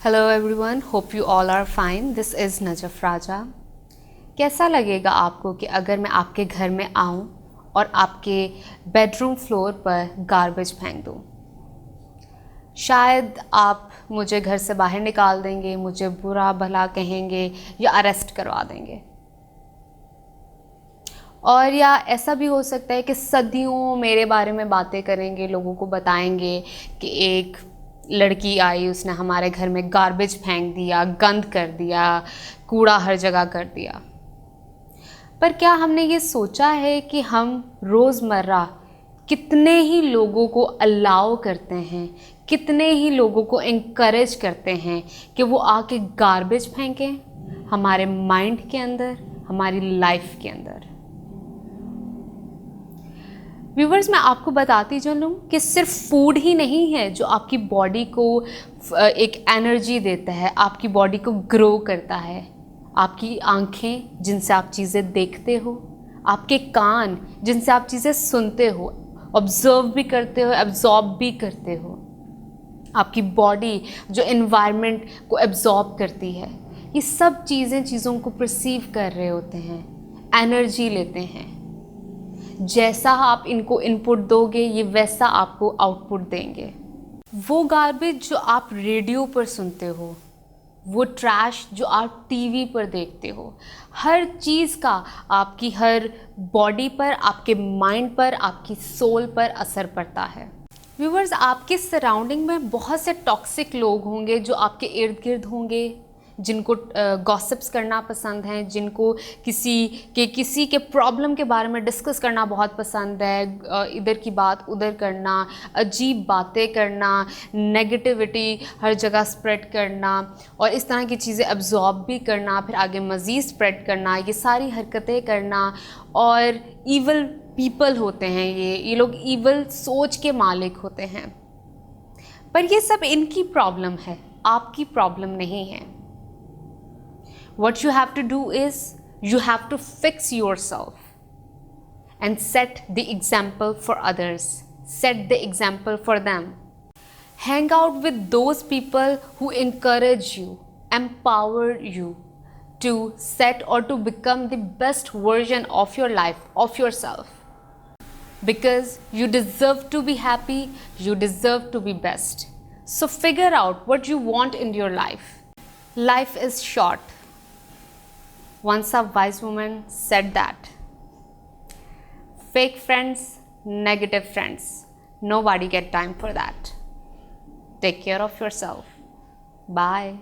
Hello everyone, hope you all are fine. This is Najaf. कैसा लगेगा आपको कि अगर मैं आपके घर में आऊँ और आपके बेडरूम फ्लोर पर गार्बेज फेंक दूँ? शायद आप मुझे घर से बाहर निकाल देंगे, मुझे बुरा भला कहेंगे या अरेस्ट करवा देंगे। और या ऐसा भी हो सकता है कि सदियों मेरे बारे में बातें करेंगे, लोगों को बताएंगे कि एक लड़की आई, उसने हमारे घर में गार्बेज फेंक दिया, गंद कर दिया, कूड़ा हर जगह कर दिया। पर क्या हमने ये सोचा है कि हम रोज़मर्रा कितने ही लोगों को अलाउ करते हैं, कितने ही लोगों को इनकरेज करते हैं कि वो आके गार्बेज फेंकें हमारे माइंड के अंदर, हमारी लाइफ के अंदर। व्यूवर्स, मैं आपको बताती चलूँ कि सिर्फ फूड ही नहीं है जो आपकी बॉडी को एक एनर्जी देता है, आपकी बॉडी को ग्रो करता है। आपकी आंखें जिनसे आप चीज़ें देखते हो, आपके कान जिनसे आप चीज़ें सुनते हो, ऑब्जर्व भी करते हो, एब्जॉर्ब भी करते हो, आपकी बॉडी जो एनवायरनमेंट को एब्जॉर्ब करती है, ये सब चीज़ें चीज़ों को परसीव कर रहे होते हैं, एनर्जी लेते हैं। जैसा आप इनको इनपुट दोगे, ये वैसा आपको आउटपुट देंगे। वो गार्बेज जो आप रेडियो पर सुनते हो, वो ट्रैश जो आप टीवी पर देखते हो, हर चीज़ का आपकी हर बॉडी पर, आपके माइंड पर, आपकी सोल पर असर पड़ता है। व्यूवर्स, आपके सराउंडिंग में बहुत से टॉक्सिक लोग होंगे जो आपके इर्द गिर्द होंगे, जिनको गॉसिप्स करना पसंद है, जिनको किसी के प्रॉब्लम के बारे में डिस्कस करना बहुत पसंद है, इधर की बात उधर करना, अजीब बातें करना, नेगेटिविटी हर जगह स्प्रेड करना और इस तरह की चीज़ें अब्जॉर्ब भी करना, फिर आगे मज़ीद स्प्रेड करना, ये सारी हरकतें करना। और ईवल पीपल होते हैं, ये लोग ईवल सोच के मालिक होते हैं। पर ये सब इनकी प्रॉब्लम है, आपकी प्रॉब्लम नहीं है। What you have to do is you have to fix yourself and set the example for others. Set the example for them. Hang out with those people who encourage you, empower you to set or to become the best version of your life, of yourself. Because you deserve to be happy, you deserve to be best. So figure out what you want in your life. Life is short. Once a wise woman said that. Fake friends, negative friends, nobody get time for that. Take care of yourself. Bye.